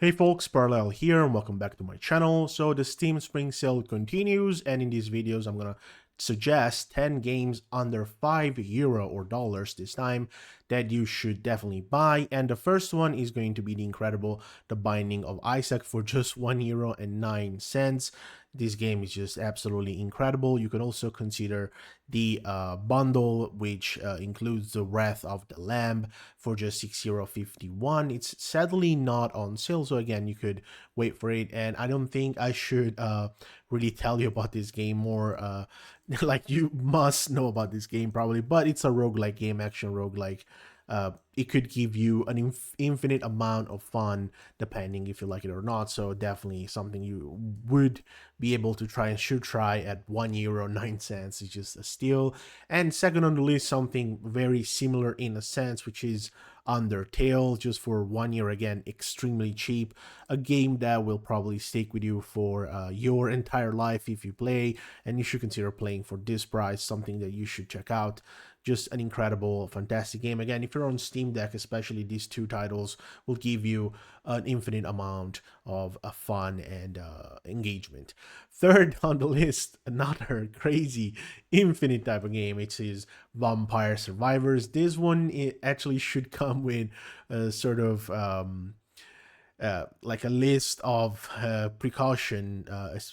Hey folks, Parallel here and welcome back to my channel. So the Steam Spring Sale continues, and in these videos I'm gonna suggest 10 games under €5 or dollars this time that you should definitely buy. And the first one is going to be the incredible The Binding of Isaac for just €1.09. This game is just absolutely incredible. You can also consider the bundle, which includes the Wrath of the Lamb for just €6.51. It's sadly not on sale, so again, you could wait for it. And I don't think I should really tell you about this game more. Like, you must know about this game probably, but it's a roguelike game, action roguelike. It could give you an infinite amount of fun depending if you like it or not. So definitely something you would be able to try and should try at €1.09. It's just a steal. And second on the list, something very similar in a sense, which is Undertale, just for 1 year, again, extremely cheap. A game that will probably stick with you for your entire life if you play, and you should consider playing for this price. Something that you should check out. Just an incredible, fantastic game. Again, if you're on Steam Deck, especially these two titles will give you an infinite amount of fun and engagement. Third on the list, another crazy infinite type of game. It is Vampire Survivors. This one, it actually should come with a sort of like a list of precaution,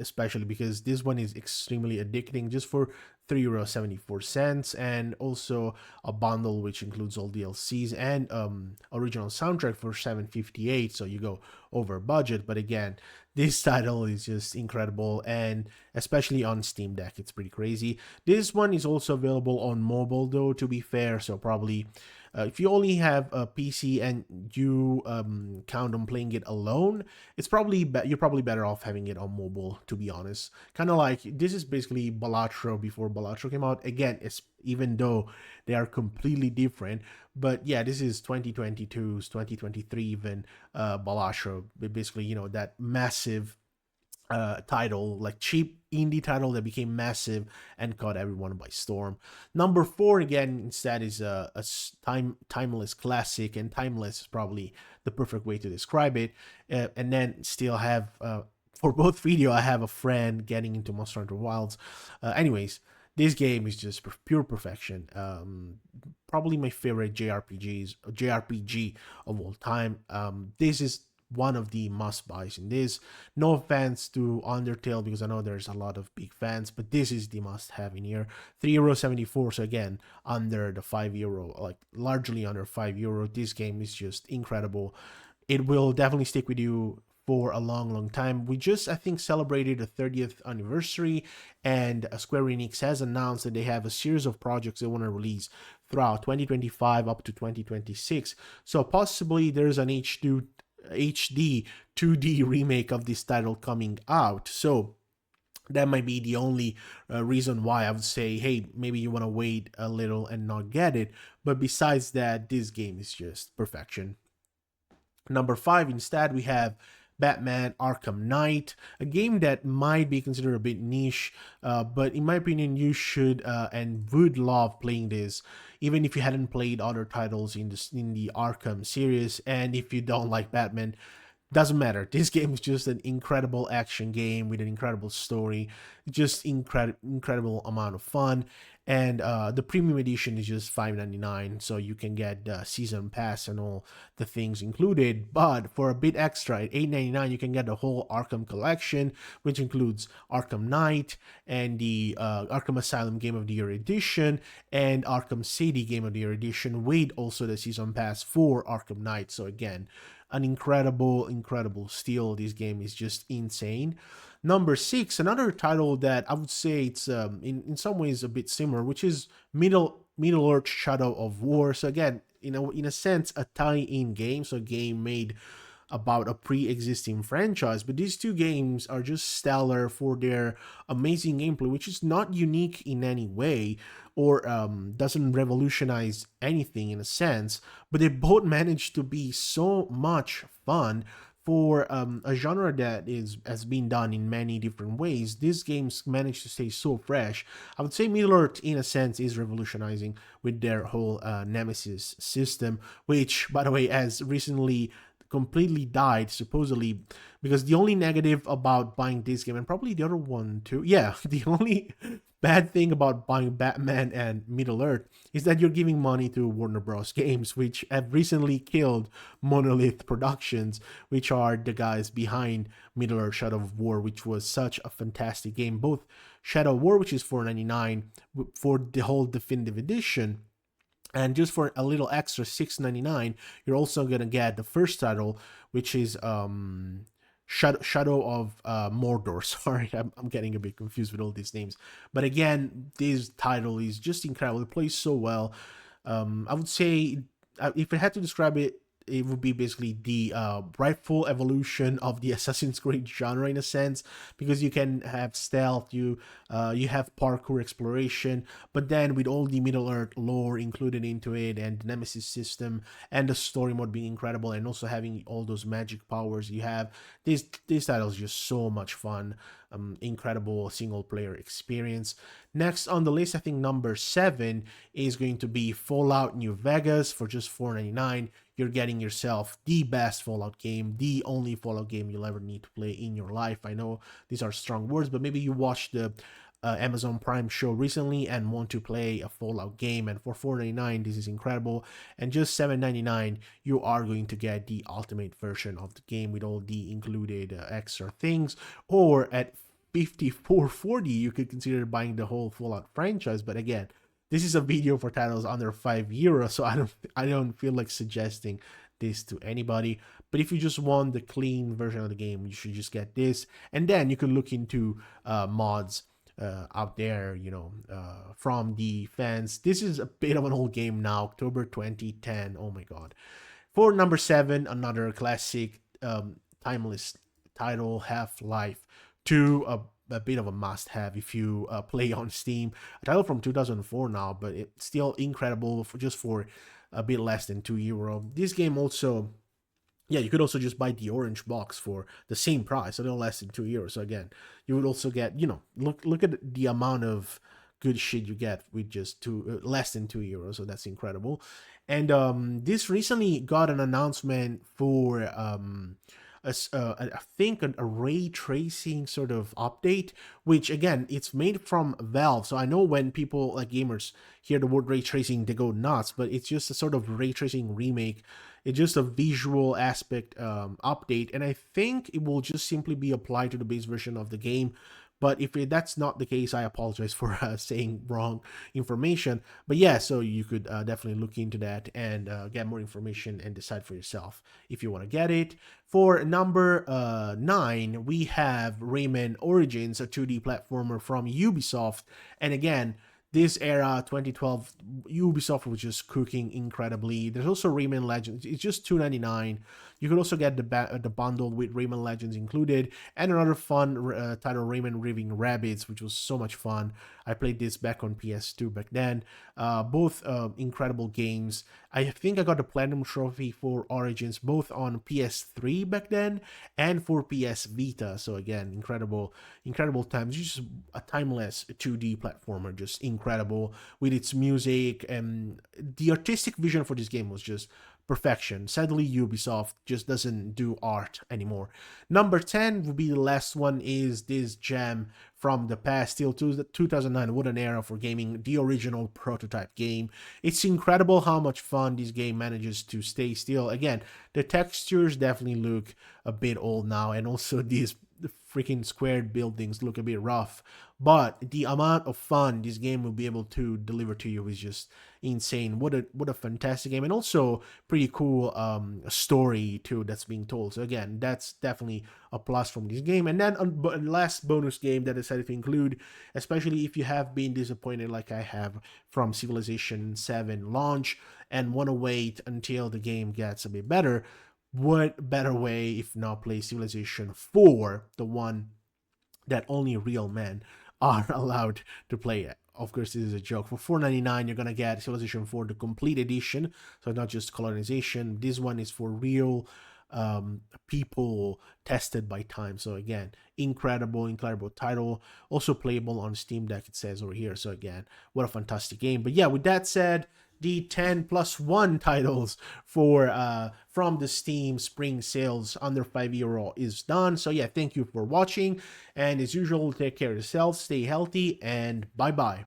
especially because this one is extremely addicting. Just for €3.74, and also a bundle which includes all DLCs and original soundtrack for $7.58. So you go over budget, but again, this title is just incredible, and especially on Steam Deck, it's pretty crazy. This one is also available on mobile, though, to be fair. So probably if you only have a PC and you count on playing it alone, it's probably you're probably better off having it on mobile, to be honest. Kind of like, this is basically Balatro before Balatro came out. Again, it's, even though they are completely different, but yeah, this is 2022's 2023 even Balatro. Basically, that massive title, like cheap indie title that became massive and caught everyone by storm. Number four, again, instead, is a timeless classic, and timeless is probably the perfect way to describe it. And then still have for both video, I have a friend getting into Monster Hunter Wilds. Anyways, this game is just pure perfection. Probably my favorite JRPG of all time. This is one of the must buys in this. No offense to Undertale, because I know there's a lot of big fans, but this is the must have in here. €3.74. So again, under the €5, like largely under €5. This game is just incredible. It will definitely stick with you for a long, long time. We just, I think, celebrated the 30th anniversary, and Square Enix has announced that they have a series of projects they want to release throughout 2025 up to 2026. So possibly there's an HD 2D remake of this title coming out. So that might be the only reason why I would say, hey, maybe you want to wait a little and not get it. But besides that, this game is just perfection. Number five, instead, we have Batman Arkham Knight, a game that might be considered a bit niche, but in my opinion, you should and would love playing this, even if you hadn't played other titles in the Arkham series. And if you don't like Batman, doesn't matter. This game is just an incredible action game with an incredible story, just incredible amount of fun. And the premium edition is just $5.99, so you can get the season pass and all the things included. But for a bit extra, at $8.99, you can get the whole Arkham collection, which includes Arkham Knight and the Arkham Asylum Game of the Year edition and Arkham City Game of the Year edition, with also the season pass for Arkham Knight. So again, an incredible steal. This game is just insane. Number six, another title that I would say it's in some ways a bit similar, which is Middle Earth Shadow of War. So again, in a sense, a tie-in game, so a game made about a pre-existing franchise, but these two games are just stellar for their amazing gameplay, which is not unique in any way, or doesn't revolutionize anything in a sense, but they both manage to be so much fun for a genre that has been done in many different ways. These games manage to stay so fresh. I would say Middle Earth, in a sense, is revolutionizing with their whole Nemesis system, which, by the way, has recently completely died supposedly, because the only negative about buying this game, and probably the other one too, yeah, the only bad thing about buying Batman and Middle Earth is that you're giving money to Warner Bros. Games, which have recently killed Monolith Productions, which are the guys behind Middle Earth Shadow of War, which was such a fantastic game. Both Shadow of War, which is 4.99 for the whole definitive edition, and just for a little extra 6.99, you're also gonna get the first title, which is Shadow of Mordor. Sorry, I'm getting a bit confused with all these names. But again, this title is just incredible. It plays so well. I would say, if I had to describe it, it would be basically the rightful evolution of the Assassin's Creed genre in a sense, because you can have stealth, you have parkour exploration, but then with all the Middle Earth lore included into it, and the Nemesis system, and the story mode being incredible, and also having all those magic powers you have, this title is just so much fun. Incredible single player experience. Next on the list, I think number 7 is going to be Fallout New Vegas for just 4.99. You're getting yourself the best Fallout game, the only Fallout game you'll ever need to play in your life. I know these are strong words, but maybe you watched the Amazon Prime show recently and want to play a Fallout game, and for 4.99, this is incredible. And just 7.99, you are going to get the ultimate version of the game with all the included extra things. Or at 54.40, you could consider buying the whole Fallout franchise. But again, this is a video for titles under €5, so I don't feel like suggesting this to anybody. But if you just want the clean version of the game, you should just get this, and then you can look into mods out there, from the fans. This is a bit of an old game now, October 2010. Oh my god. For number 7, another classic, timeless title, Half-Life 2, a bit of a must-have if you play on Steam. A title from 2004 now, but it's still incredible for a bit less than €2. This game also, yeah, you could also just buy the orange box for the same price, a little less than €2. So again, you would also get, look at the amount of good shit you get with just less than €2. So that's incredible. And this recently got an announcement for I think a ray tracing sort of update, which again, it's made from Valve. So I know when people like gamers hear the word ray tracing, they go nuts, but it's just a sort of ray tracing remake. It's just a visual aspect update, and I think it will just simply be applied to the base version of the game. But if that's not the case, I apologize for saying wrong information. But yeah, so you could definitely look into that and get more information and decide for yourself if you want to get it. For number 9, we have Rayman Origins, a 2D platformer from Ubisoft. And again, this era, 2012, Ubisoft was just cooking incredibly. There's also Rayman Legends. It's just $2.99. You could also get the bundle with Rayman Legends included, and another fun title, Rayman Raving Rabbids, which was so much fun. I played this back on PS2 back then. Both incredible games. I think I got the Platinum Trophy for Origins both on PS3 back then and for PS Vita. So again, incredible times. Just a timeless 2D platformer, just incredible with its music, and the artistic vision for this game was just perfection. Sadly, Ubisoft just doesn't do art anymore. Number 10 would be the last one, is this gem from the past, still 2009. What an era for gaming, the original prototype game. It's incredible how much fun this game manages to stay still. Again, the textures definitely look a bit old now, and also these freaking squared buildings look a bit rough, but the amount of fun this game will be able to deliver to you is just insane. What a fantastic game, and also pretty cool story too that's being told. So again, that's definitely a plus from this game. And then last bonus game that I decided to include, especially if you have been disappointed like I have from Civilization 7 launch and want to wait until the game gets a bit better, what better way if not play Civilization 4, the one that only real men are allowed to play it. Of course, this is a joke. For $4.99, you're gonna get Civilization 4, the complete edition, so not just colonization. This one is for real people tested by time. So again, incredible title. Also playable on Steam Deck, it says over here. So again, what a fantastic game. But yeah, with that said, the 10 plus 1 titles for from the Steam spring sales under €5 is done. So yeah, thank you for watching, and as usual, take care of yourself, stay healthy, and bye bye.